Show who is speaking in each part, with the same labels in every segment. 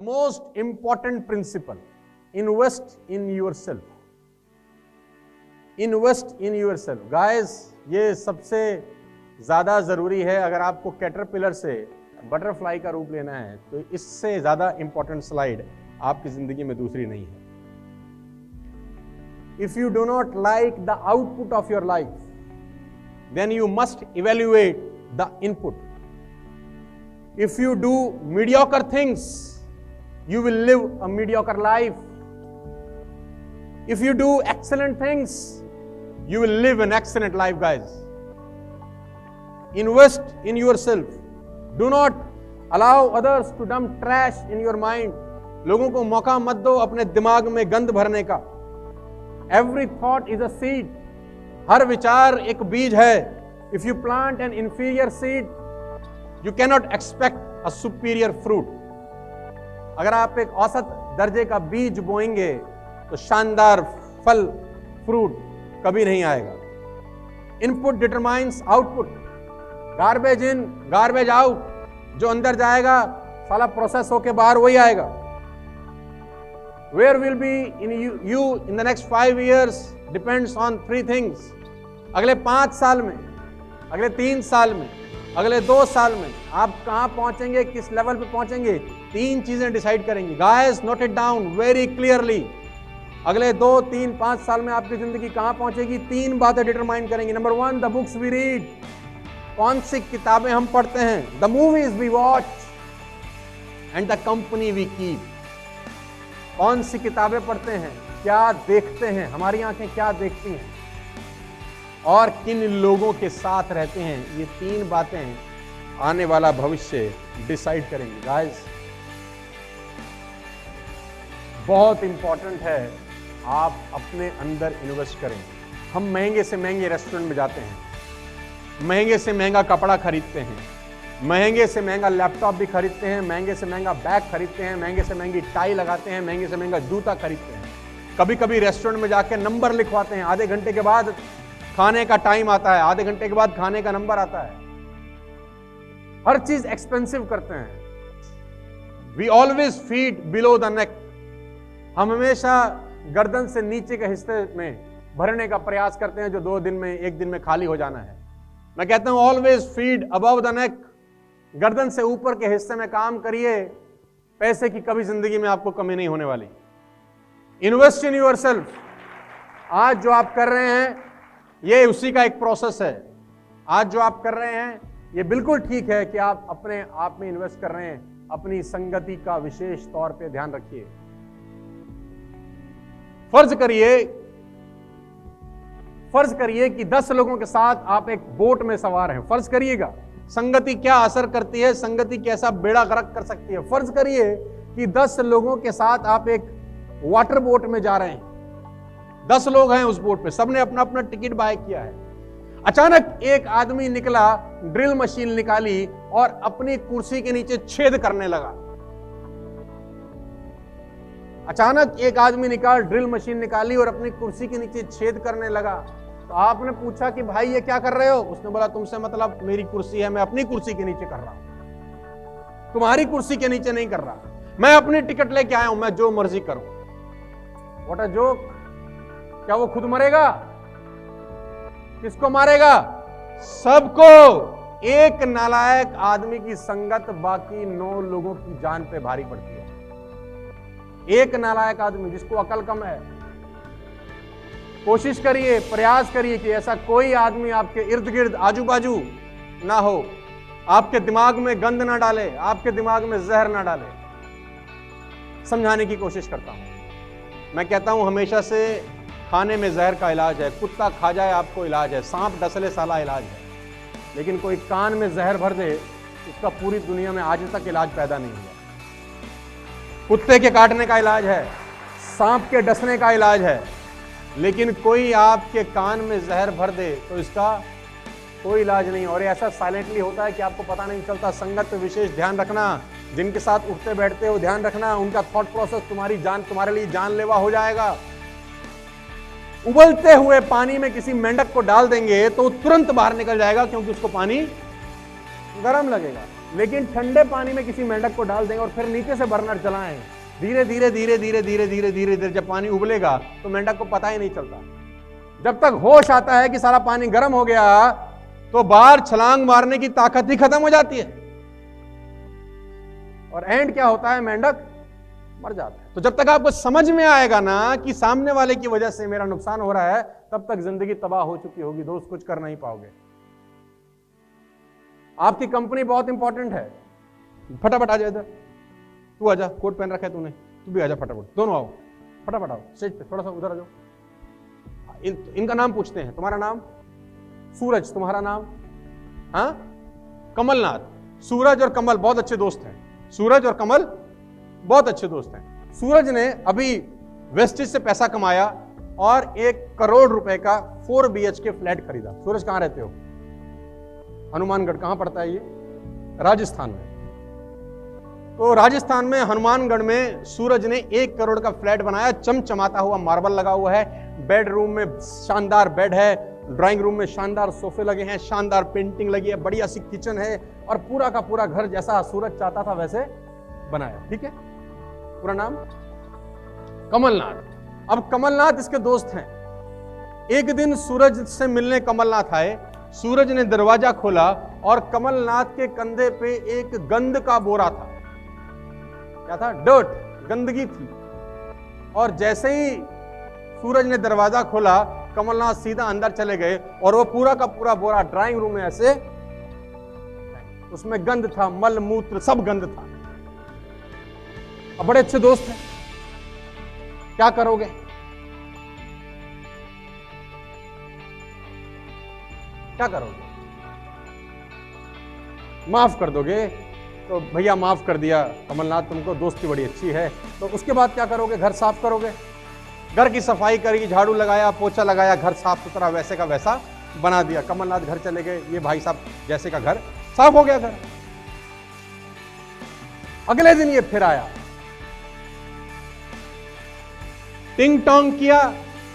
Speaker 1: Most important principle, invest in yourself. Invest in yourself. Guys, ये सबसे ज़्यादा ज़रूरी है। अगर आपको कैटरपिलर से बटरफ्लाई का रूप लेना है तो इससे ज़्यादा इंपॉर्टेंट स्लाइड आपकी ज़िंदगी में दूसरी नहीं है। If you do not like the output of your life, then you must evaluate the input. If you do mediocre things, you will live a mediocre life. If you do excellent things, you will live an excellent life, guys. Invest in yourself. Do not allow others to dump trash in your mind. लोगों को मौका मत दो अपने दिमाग में गंद भरने का. Every thought is a seed. हर विचार एक बीज है. If you plant an inferior seed, you cannot expect a superior fruit. अगर आप एक औसत दर्जे का बीज बोएंगे तो शानदार फल फ्रूट कभी नहीं आएगा. Input determines output. Garbage in garbage out. जो अंदर जाएगा साला प्रोसेस होके बाहर वही आएगा. Where will be in you in the next 5 years depends on 3 things. अगले 5 साल में, अगले 3 साल में, अगले 2 साल में आप कहां पहुंचेंगे, किस लेवल पे पहुंचेंगे, 3 चीजें डिसाइड करेंगी. Guys, note it down very clearly. अगले 2, 3, 5 साल में आपकी जिंदगी कहां पहुंचेगी, 3 बातें डिटरमाइन करेंगी. Number 1, the books we read. कौन सी किताबें हम पढ़ते हैं. The movies we watch and the company we keep. कौन सी किताबें पढ़ते हैं, क्या देखते हैं, हमारी आंखें क्या देखती हैं, और किन लोगों के साथ रहते हैं. ये 3 बातें आने वाला भविष्य डिसाइड करेंगे. गाइस, बहुत इंपॉर्टेंट है आप अपने अंदर इन्वेस्ट करें. हम महंगे से महंगे रेस्टोरेंट में जाते हैं, महंगे से महंगा कपड़ा खरीदते हैं, महंगे से महंगा लैपटॉप भी खरीदते हैं, महंगे से महंगा बैग खरीदते हैं, महंगे से महंगी टाई लगाते हैं, महंगे से महंगा जूता खरीदते हैं. कभी कभी रेस्टोरेंट में जाके नंबर लिखवाते हैं. आधे घंटे के बाद खाने का टाइम आता है, आधे घंटे के बाद खाने का नंबर आता है. हर चीज एक्सपेंसिव करते हैं. We always feed below the neck. हम हमेशा गर्दन से नीचे के हिस्से में भरने का प्रयास करते हैं जो 2 दिन में 1 दिन में खाली हो जाना है. मैं कहता हूं always feed above the neck. गर्दन से ऊपर के हिस्से में काम करिए. पैसे की कभी जिंदगी में आपको कमी नहीं होने वाली. Invest in yourself. आज जो आप कर रहे हैं ये उसी का एक प्रोसेस है. आज जो आप कर रहे हैं ये बिल्कुल ठीक है कि आप अपने आप में इन्वेस्ट कर रहे हैं. अपनी संगति का विशेष तौर पे ध्यान रखिए. फर्ज करिए कि 10 लोगों के साथ आप एक बोट में सवार हैं. फर्ज करिएगा संगति क्या असर करती है, संगति कैसा बेड़ा गर्क कर सकती है. फर्ज करिए कि 10 लोगों के साथ आप एक वाटर बोट में जा रहे हैं. 10 लोग हैं उस बोट पे, सबने अपना अपना टिकट बाय किया है. अचानक एक आदमी निकला, ड्रिल मशीन निकाली और अपनी कुर्सी के नीचे छेद करने लगा. अचानक एक आदमी निकाल ड्रिल मशीन निकाली और अपनी कुर्सी के नीचे छेद करने लगा. तो आपने पूछा कि भाई ये क्या कर रहे हो. उसने बोला तुमसे मतलब, मेरी कुर्सी है, मैं अपनी कुर्सी के नीचे कर रहा हूं, तुम्हारी कुर्सी के नीचे नहीं कर रहा. मैं अपनी टिकट लेके आया हूं, मैं जो मर्जी करूं. What a joke. क्या वो खुद मरेगा? किसको मारेगा? सबको. एक नालायक आदमी की संगत बाकी 9 लोगों की जान पे भारी पड़ती है. एक नालायक आदमी जिसको अकल कम है. कोशिश करिए, प्रयास करिए कि ऐसा कोई आदमी आपके इर्द गिर्द आजू बाजू ना हो. आपके दिमाग में गंद ना डाले, आपके दिमाग में जहर ना डाले. समझाने की कोशिश करता हूं. मैं कहता हूं हमेशा से खाने में जहर का इलाज है. कुत्ता खा जाए आपको इलाज है, सांप डसले साला इलाज है. लेकिन कोई कान में जहर भर दे, उसका पूरी दुनिया में आज तक इलाज पैदा नहीं हुआ. कुत्ते के काटने का इलाज है, सांप के डसने का इलाज है, लेकिन कोई आपके कान में जहर भर दे तो इसका कोई इलाज नहीं. और ऐसा साइलेंटली होता है कि आपको पता नहीं चलता. संगत पे विशेष ध्यान रखना. जिनके साथ उठते बैठते हो ध्यान रखना. उनका थॉट प्रोसेस तुम्हारे लिए जानलेवा हो जाएगा. उबलते हुए पानी में किसी मेंढक को डाल देंगे तो तुरंत बाहर निकल जाएगा, क्योंकि उसको पानी गर्म लगेगा. लेकिन ठंडे पानी में किसी मेंढक को डाल देंगे और फिर नीचे से बर्नर चलाएं, धीरे धीरे धीरे धीरे धीरे धीरे धीरे धीरे जब पानी उबलेगा तो मेंढक को पता ही नहीं चलता। जब तक होश आता है कि सारा पानी गर्म हो गया तो बाहर छलांग मारने की ताकत ही खत्म हो जाती है और एंड क्या होता है, मेंढक मर जाता है। तो जब तक आपको समझ में आएगा ना कि सामने वाले की वजह से मेरा नुकसान हो रहा है, तब तक जिंदगी तबाह हो चुकी होगी दोस्त, कुछ कर नहीं पाओगे। आपकी कंपनी बहुत इंपॉर्टेंट है, फटाफट आ जा इधर, तू आजा, कोट पहन रखा है तूने, तू भी आजा फटाफट, दोनों आओ, फटाफट आओ स्टेज पे, थोड़ा सा उधर आ जाओ। इनका नाम पूछते हैं, तुम्हारा नाम? सूरज, तुम्हारा नाम? हाँ, कमलनाथ। सूरज और कमल बहुत अच्छे दोस्त हैं, सूरज और कमल बहुत अच्छे दोस्त हैं। सूरज ने अभी वेस्टेज से पैसा कमाया और 1 करोड़ रुपए का 4 BHK फ्लैट खरीदा। सूरज कहां रहते हो? हनुमानगढ़। कहां पड़ता है ये? राजस्थान में। तो राजस्थान में हनुमानगढ़ में सूरज ने 1 करोड़ का फ्लैट बनाया, चमचमाता हुआ मार्बल लगा हुआ है, बेडरूम में शानदार बेड है, ड्राइंग रूम में शानदार सोफे लगे हैं, शानदार पेंटिंग लगी है, बढ़िया सी किचन है और पूरा का पूरा घर जैसा सूरज चाहता था वैसे बनाया। ठीक है, पूरा नाम कमलनाथ। अब कमलनाथ इसके दोस्त हैं। एक दिन सूरज से मिलने कमलनाथ आए, सूरज ने दरवाजा खोला और कमलनाथ के कंधे पे एक गंद का बोरा था। क्या था? डर्ट, गंदगी थी। और जैसे ही सूरज ने दरवाजा खोला, कमलनाथ सीधा अंदर चले गए और वो पूरा का पूरा बोरा ड्राइंग रूम में ऐसे, उसमें गंद था, मल मूत्र सब गंद था। अब बड़े अच्छे दोस्त हैं, क्या करोगे? क्या करोगे? माफ कर दोगे? तो भैया माफ कर दिया कमलनाथ, तुमको दोस्ती बड़ी अच्छी है। तो उसके बाद क्या करोगे? घर साफ करोगे, घर की सफाई करी, झाड़ू लगाया, पोछा लगाया, घर साफ सुथरा वैसे का वैसा बना दिया। कमलनाथ घर चले गए, ये भाई साहब जैसे का घर साफ हो गया घर। अगले दिन ये फिर आया, टिंग टोंग किया,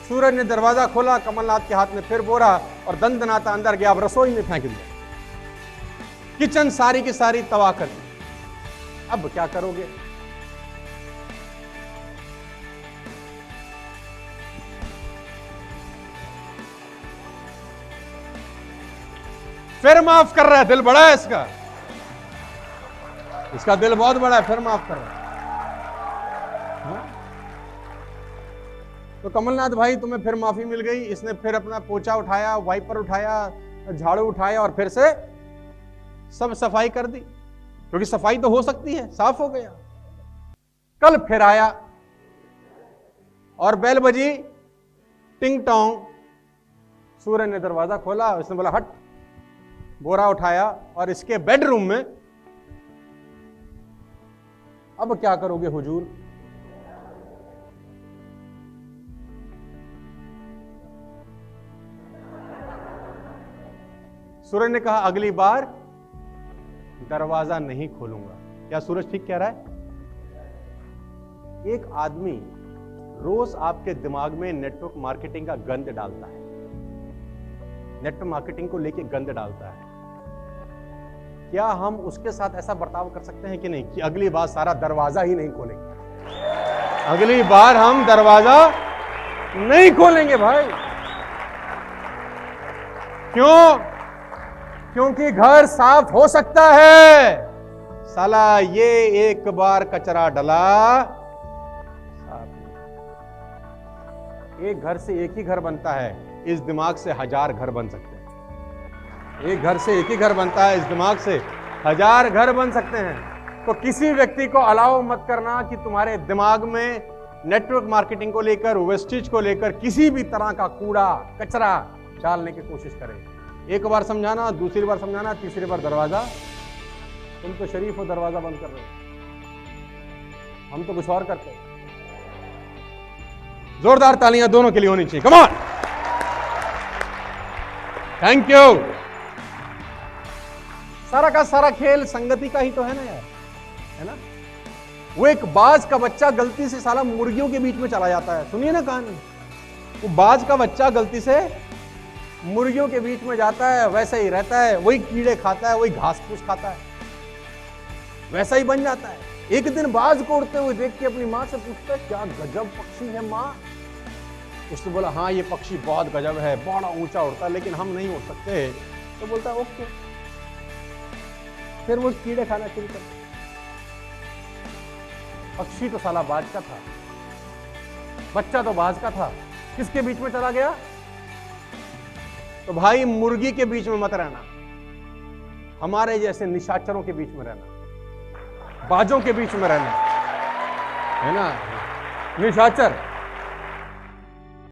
Speaker 1: सूरज ने दरवाजा खोला, कमलनाथ के हाथ में फिर बोरा और दंदनाता अंदर गया, अब रसोई में फेंक दिया, किचन सारी की सारी तबाह कर दी। अब क्या करोगे? फिर माफ कर रहा है, दिल बड़ा है इसका, इसका दिल बहुत बड़ा है, फिर माफ कर रहा है। तो कमलनाथ भाई तुम्हें फिर माफी मिल गई, इसने फिर अपना पोछा उठाया, वाइपर उठाया, झाड़ू उठाया और फिर से सब सफाई कर दी, क्योंकि सफाई तो हो सकती है, साफ हो गया। कल फिर आया और बेल बजी, टिंग टोंग, सूरज ने दरवाजा खोला, उसने बोला हट, बोरा उठाया और इसके बेडरूम में, अब क्या करोगे हुजूर? सूरज ने कहा अगली बार दरवाजा नहीं खोलूंगा। क्या सूरज ठीक कह रहा है? एक आदमी रोज आपके दिमाग में नेटवर्क मार्केटिंग का गंद डालता है, नेटवर्क मार्केटिंग को लेके गंद डालता है। क्या हम उसके साथ ऐसा बर्ताव कर सकते हैं कि नहीं, कि अगली बार सारा दरवाजा ही नहीं खोलेंगे, अगली बार हम दरवाजा नहीं खोलेंगे भाई। क्यों? क्योंकि घर साफ हो सकता है, साला ये एक बार कचरा डला, एक घर से एक ही घर बनता है, इस दिमाग से 1000 घर बन सकते हैं। एक घर से एक ही घर बनता है, इस दिमाग से 1000 घर बन सकते हैं। तो किसी व्यक्ति को अलाउ मत करना कि तुम्हारे दिमाग में नेटवर्क मार्केटिंग को लेकर, वेस्टेज को लेकर किसी भी तरह का कूड़ा कचरा डालने की कोशिश करें। एक बार समझाना, दूसरी बार समझाना, तीसरी बार दरवाजा, तुम तो शरीफ हो दरवाजा बंद कर रहे हो, हम तो कुछ और करते हैं। जोरदार तालियां दोनों के लिए होनी चाहिए, कम ऑन, थैंक यू। सारा का सारा खेल संगति का ही तो है ना यार, है ना। वो एक बाज का बच्चा गलती से साला मुर्गियों के बीच में चला जाता है, सुनिए ना कहानी। वो बाज का बच्चा गलती से मुर्गियों के बीच में जाता है, वैसे ही रहता है, वही कीड़े खाता है, वही घास फूस खाता है। वैसा ही बन जाता है। एक दिन बाज को उड़ते हुए देख के अपनी माँ से पूछता है, क्या गजब पक्षी है माँ। उसने बोला, हाँ ये पक्षी बहुत गजब है, बड़ा ऊंचा उड़ता है, लेकिन हम नहीं उड़ सकते। तो बोलता है ओके। फिर वो कीड़े खाना शुरू कर। पक्षी तो साला बाज का था, बच्चा तो बाज का था, किसके बीच में चला गया? तो भाई मुर्गी के बीच में मत रहना, हमारे जैसे निशाचरों के बीच में रहना, बाजों के बीच में रहना, है ना। निशाचर